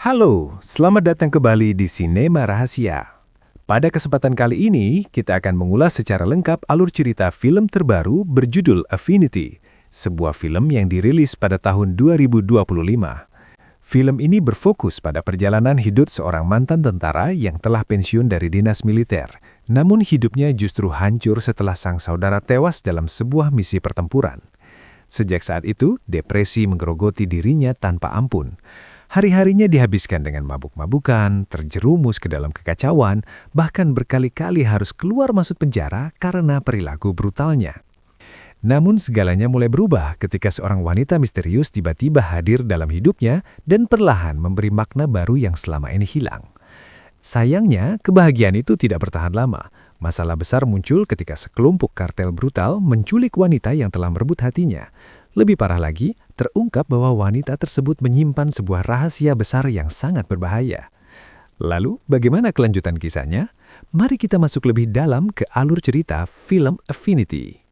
Halo, selamat datang kembali di Sinema Rahasia. Pada kesempatan kali ini, kita akan mengulas secara lengkap alur cerita film terbaru berjudul Affinity, sebuah film yang dirilis pada tahun 2025. Film ini berfokus pada perjalanan hidup seorang mantan tentara yang telah pensiun dari dinas militer, namun hidupnya justru hancur setelah sang saudara tewas dalam sebuah misi pertempuran. Sejak saat itu, depresi menggerogoti dirinya tanpa ampun. Hari-harinya dihabiskan dengan mabuk-mabukan, terjerumus ke dalam kekacauan, bahkan berkali-kali harus keluar masuk penjara karena perilaku brutalnya. Namun segalanya mulai berubah ketika seorang wanita misterius tiba-tiba hadir dalam hidupnya dan perlahan memberi makna baru yang selama ini hilang. Sayangnya, kebahagiaan itu tidak bertahan lama. Masalah besar muncul ketika sekelompok kartel brutal menculik wanita yang telah merebut hatinya. Lebih parah lagi, terungkap bahwa wanita tersebut menyimpan sebuah rahasia besar yang sangat berbahaya. Lalu, bagaimana kelanjutan kisahnya? Mari kita masuk lebih dalam ke alur cerita film Affinity.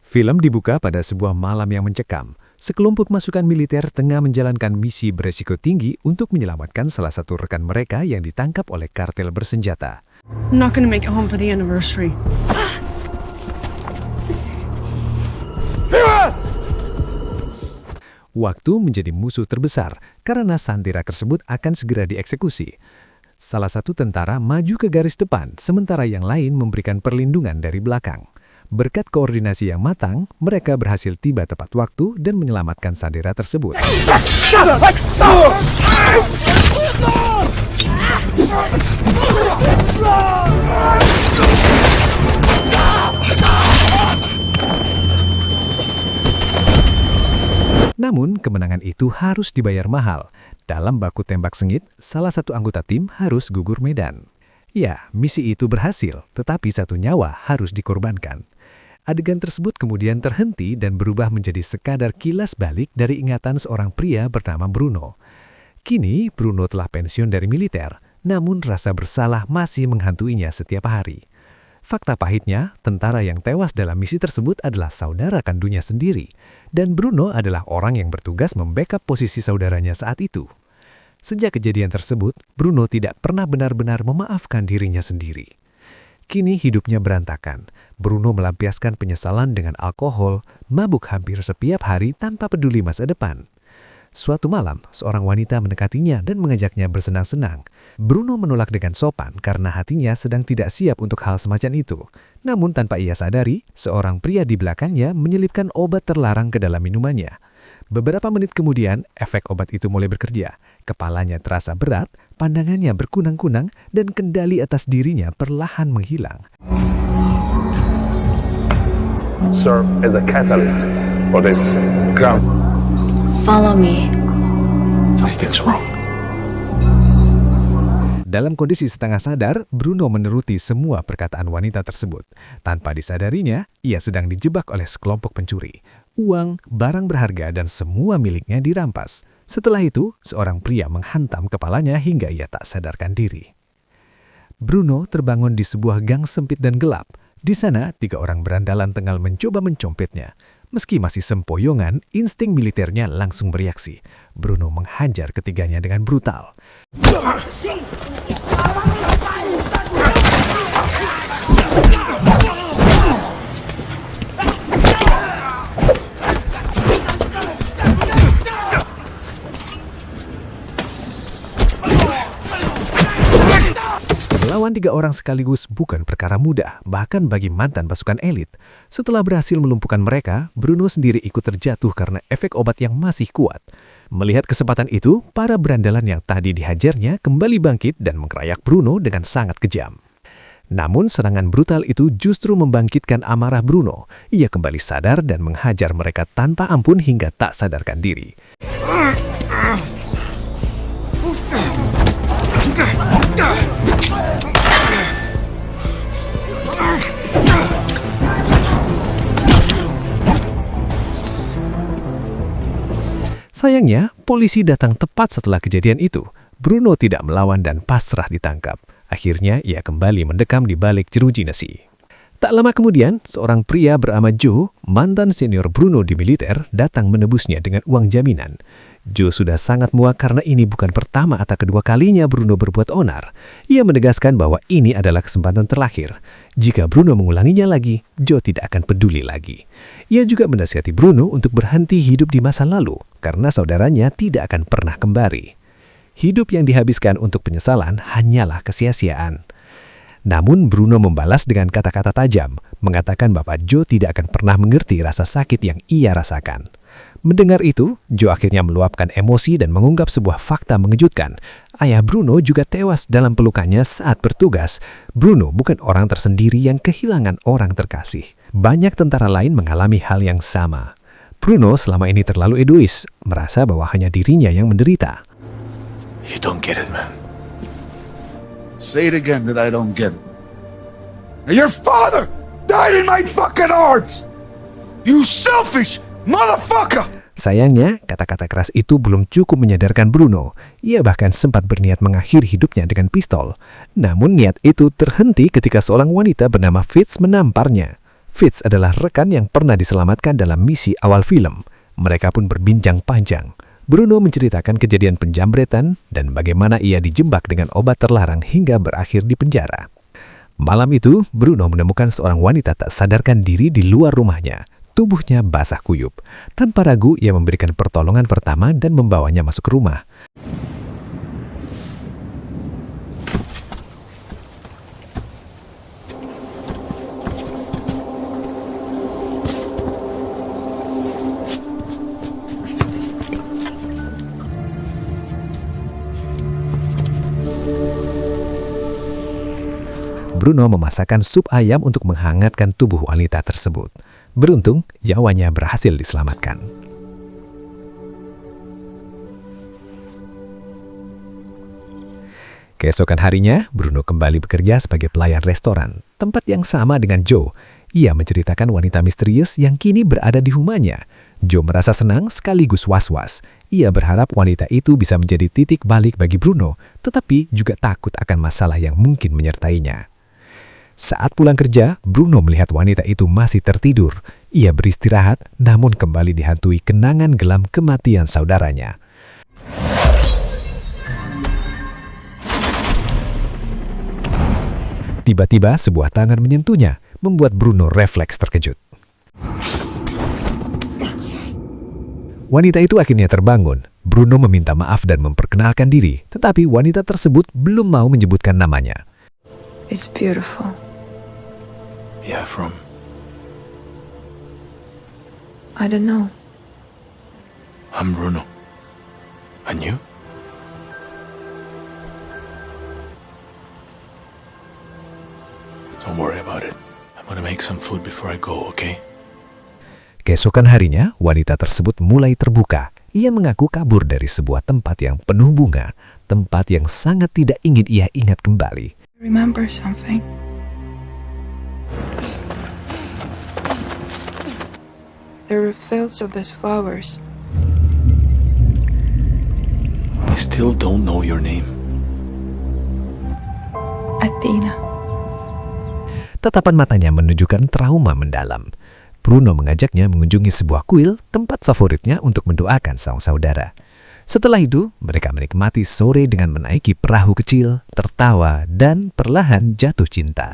Film dibuka pada sebuah malam yang mencekam. Sekelompok pasukan militer tengah menjalankan misi beresiko tinggi untuk menyelamatkan salah satu rekan mereka yang ditangkap oleh kartel bersenjata. I'm not gonna make it home for the anniversary. Waktu menjadi musuh terbesar karena sandera tersebut akan segera dieksekusi. Salah satu tentara maju ke garis depan, sementara yang lain memberikan perlindungan dari belakang. Berkat koordinasi yang matang, mereka berhasil tiba tepat waktu dan menyelamatkan sandera tersebut. Namun, kemenangan itu harus dibayar mahal. Dalam baku tembak sengit, salah satu anggota tim harus gugur medan. Ya, misi itu berhasil, tetapi satu nyawa harus dikorbankan. Adegan tersebut kemudian terhenti dan berubah menjadi sekadar kilas balik dari ingatan seorang pria bernama Bruno. Kini, Bruno telah pensiun dari militer, namun rasa bersalah masih menghantuinya setiap hari. Fakta pahitnya, tentara yang tewas dalam misi tersebut adalah saudara kandungnya sendiri, dan Bruno adalah orang yang bertugas membackup posisi saudaranya saat itu. Sejak kejadian tersebut, Bruno tidak pernah benar-benar memaafkan dirinya sendiri. Kini hidupnya berantakan. Bruno melampiaskan penyesalan dengan alkohol, mabuk hampir setiap hari tanpa peduli masa depan. Suatu malam, seorang wanita mendekatinya dan mengajaknya bersenang-senang. Bruno menolak dengan sopan karena hatinya sedang tidak siap untuk hal semacam itu. Namun tanpa ia sadari, seorang pria di belakangnya menyelipkan obat terlarang ke dalam minumannya. Beberapa menit kemudian, efek obat itu mulai bekerja. Kepalanya terasa berat, pandangannya berkunang-kunang, dan kendali atas dirinya perlahan menghilang. Serve as a catalyst for this ground. Follow me. Something's wrong. Dalam kondisi setengah sadar, Bruno menuruti semua perkataan wanita tersebut. Tanpa disadarinya, ia sedang dijebak oleh sekelompok pencuri. Uang, barang berharga, dan semua miliknya dirampas. Setelah itu, seorang pria menghantam kepalanya hingga ia tak sadarkan diri. Bruno terbangun di sebuah gang sempit dan gelap. Di sana, 3 orang berandalan tengah mencoba mencompetnya. Meski masih sempoyongan, insting militernya langsung bereaksi. Bruno menghajar ketiganya dengan brutal. Melawan 3 orang sekaligus bukan perkara mudah, bahkan bagi mantan pasukan elit. Setelah berhasil melumpuhkan mereka, Bruno sendiri ikut terjatuh karena efek obat yang masih kuat. Melihat kesempatan itu, para berandalan yang tadi dihajarnya kembali bangkit dan mengkerayak Bruno dengan sangat kejam. Namun serangan brutal itu justru membangkitkan amarah Bruno. Ia kembali sadar dan menghajar mereka tanpa ampun hingga tak sadarkan diri. Sayangnya, polisi datang tepat setelah kejadian itu. Bruno tidak melawan dan pasrah ditangkap. Akhirnya, ia kembali mendekam di balik jeruji besi. Tak lama kemudian, seorang pria bernama Joe, mantan senior Bruno di militer, datang menebusnya dengan uang jaminan. Joe sudah sangat muak karena ini bukan pertama atau kedua kalinya Bruno berbuat onar. Ia menegaskan bahwa ini adalah kesempatan terakhir. Jika Bruno mengulanginya lagi, Joe tidak akan peduli lagi. Ia juga menasihati Bruno untuk berhenti hidup di masa lalu, karena saudaranya tidak akan pernah kembali. Hidup yang dihabiskan untuk penyesalan hanyalah kesia-siaan. Namun Bruno membalas dengan kata-kata tajam, mengatakan bahwa Joe tidak akan pernah mengerti rasa sakit yang ia rasakan. Mendengar itu, Joe akhirnya meluapkan emosi dan mengungkap sebuah fakta mengejutkan. Ayah Bruno juga tewas dalam pelukannya saat bertugas. Bruno bukan orang tersendiri yang kehilangan orang terkasih. Banyak tentara lain mengalami hal yang sama. Bruno selama ini terlalu egois, merasa bahwa hanya dirinya yang menderita. You don't get it, man. Say it again that I don't get it. Now, your father died in my fucking arms! You selfish motherfucker! Sayangnya, kata-kata keras itu belum cukup menyadarkan Bruno. Ia bahkan sempat berniat mengakhiri hidupnya dengan pistol. Namun niat itu terhenti ketika seorang wanita bernama Fitz menamparnya. Fitz adalah rekan yang pernah diselamatkan dalam misi awal film. Mereka pun berbincang panjang. Bruno menceritakan kejadian penjambretan dan bagaimana ia dijebak dengan obat terlarang hingga berakhir di penjara. Malam itu, Bruno menemukan seorang wanita tak sadarkan diri di luar rumahnya. Tubuhnya basah kuyup. Tanpa ragu, ia memberikan pertolongan pertama dan membawanya masuk ke rumah. Bruno memasakkan sup ayam untuk menghangatkan tubuh wanita tersebut. Beruntung, nyawanya berhasil diselamatkan. Keesokan harinya, Bruno kembali bekerja sebagai pelayan restoran, tempat yang sama dengan Joe. Ia menceritakan wanita misterius yang kini berada di rumahnya. Joe merasa senang sekaligus was-was. Ia berharap wanita itu bisa menjadi titik balik bagi Bruno, tetapi juga takut akan masalah yang mungkin menyertainya. Saat pulang kerja, Bruno melihat wanita itu masih tertidur. Ia beristirahat, namun kembali dihantui kenangan gelam kematian saudaranya. Tiba-tiba sebuah tangan menyentuhnya, membuat Bruno refleks terkejut. Wanita itu akhirnya terbangun. Bruno meminta maaf dan memperkenalkan diri, tetapi wanita tersebut belum mau menyebutkan namanya. It's beautiful. Yeah, from? I don't know. I'm Bruno. And you? Don't worry about it. I'm gonna make some food before I go, okay? Keesokan harinya, wanita tersebut mulai terbuka. Ia mengaku kabur dari sebuah tempat yang penuh bunga, tempat yang sangat tidak ingin ia ingat kembali. Remember something? There were fields of these flowers. I still don't know your name. Athena. Tatapan matanya menunjukkan trauma mendalam. Bruno mengajaknya mengunjungi sebuah kuil, tempat favoritnya untuk mendoakan sang saudara. Setelah itu, mereka menikmati sore dengan menaiki perahu kecil, tertawa, dan perlahan jatuh cinta.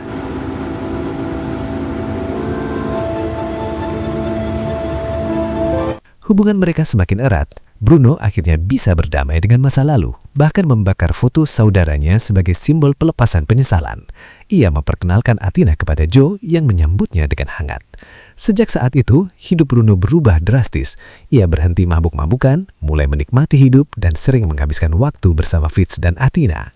Hubungan mereka semakin erat. Bruno akhirnya bisa berdamai dengan masa lalu, bahkan membakar foto saudaranya sebagai simbol pelepasan penyesalan. Ia memperkenalkan Athena kepada Joe yang menyambutnya dengan hangat. Sejak saat itu, hidup Bruno berubah drastis. Ia berhenti mabuk-mabukan, mulai menikmati hidup, dan sering menghabiskan waktu bersama Fitz dan Athena.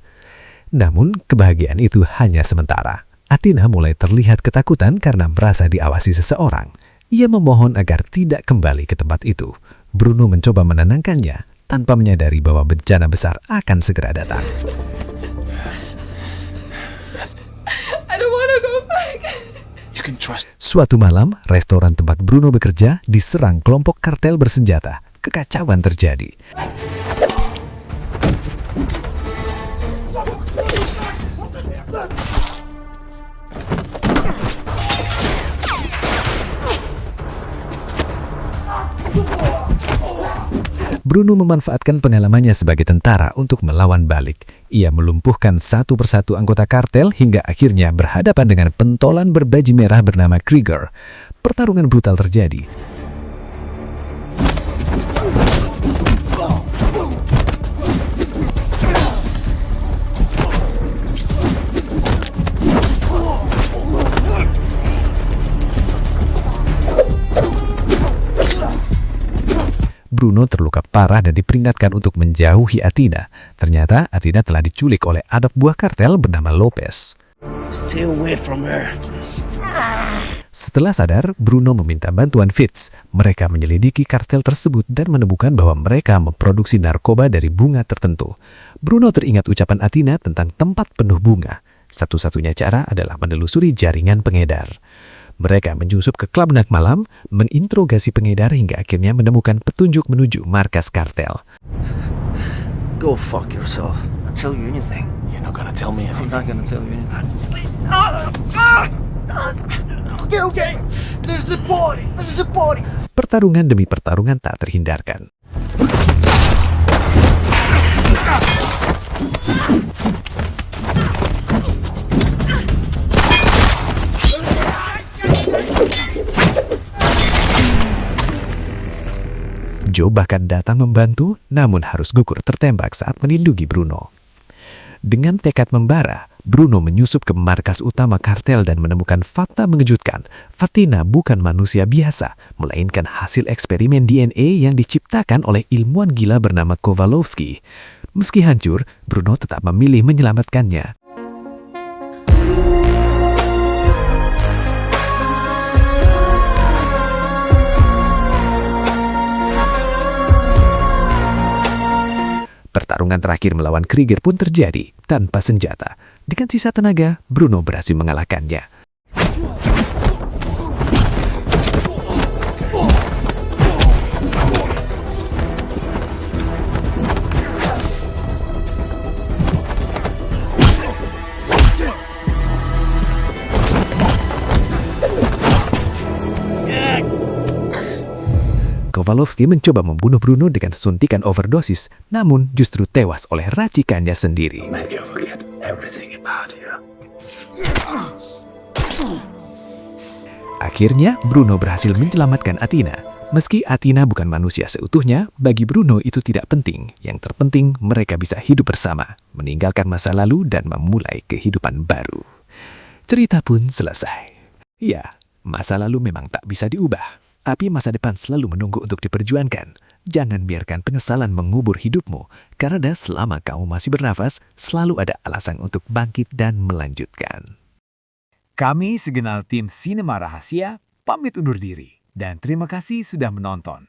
Namun, kebahagiaan itu hanya sementara. Athena mulai terlihat ketakutan karena merasa diawasi seseorang. Ia memohon agar tidak kembali ke tempat itu. Bruno mencoba menenangkannya tanpa menyadari bahwa bencana besar akan segera datang. I don't want to go back. You can trust. Suatu malam, restoran tempat Bruno bekerja diserang kelompok kartel bersenjata. Kekacauan terjadi. Bruno memanfaatkan pengalamannya sebagai tentara untuk melawan balik. Ia melumpuhkan satu persatu anggota kartel hingga akhirnya berhadapan dengan pentolan berbaju merah bernama Krieger. Pertarungan brutal terjadi. Bruno terluka parah dan diperingatkan untuk menjauhi Athena. Ternyata Athena telah diculik oleh anak buah kartel bernama Lopez. Stay away from her. Setelah sadar, Bruno meminta bantuan Fitz. Mereka menyelidiki kartel tersebut dan menemukan bahwa mereka memproduksi narkoba dari bunga tertentu. Bruno teringat ucapan Athena tentang tempat penuh bunga. Satu-satunya cara adalah menelusuri jaringan pengedar. Mereka menyusup ke klub night malam, menginterogasi pengedar hingga akhirnya menemukan petunjuk menuju markas kartel. Go fuck yourself. I'll tell you anything. You're not gonna tell me anything. I'm not gonna tell you anything. Okay. There's a body. Pertarungan demi pertarungan tak terhindarkan. Joe bahkan datang membantu, namun harus gugur tertembak saat melindungi Bruno. Dengan tekad membara, Bruno menyusup ke markas utama kartel dan menemukan fakta mengejutkan. Fatina bukan manusia biasa, melainkan hasil eksperimen DNA yang diciptakan oleh ilmuwan gila bernama Kowalowski. Meski hancur, Bruno tetap memilih menyelamatkannya. Pertarungan terakhir melawan Krieger pun terjadi tanpa senjata. Dengan sisa tenaga, Bruno berhasil mengalahkannya. Kowalowski mencoba membunuh Bruno dengan suntikan overdosis, namun justru tewas oleh racikannya sendiri. Akhirnya, Bruno berhasil menyelamatkan Athena. Meski Athena bukan manusia seutuhnya, bagi Bruno itu tidak penting. Yang terpenting, mereka bisa hidup bersama, meninggalkan masa lalu dan memulai kehidupan baru. Cerita pun selesai. Ya, masa lalu memang tak bisa diubah. Tapi masa depan selalu menunggu untuk diperjuangkan. Jangan biarkan penyesalan mengubur hidupmu, karena selama kamu masih bernafas, selalu ada alasan untuk bangkit dan melanjutkan. Kami segenal tim Sinema Rahasia pamit undur diri, dan terima kasih sudah menonton.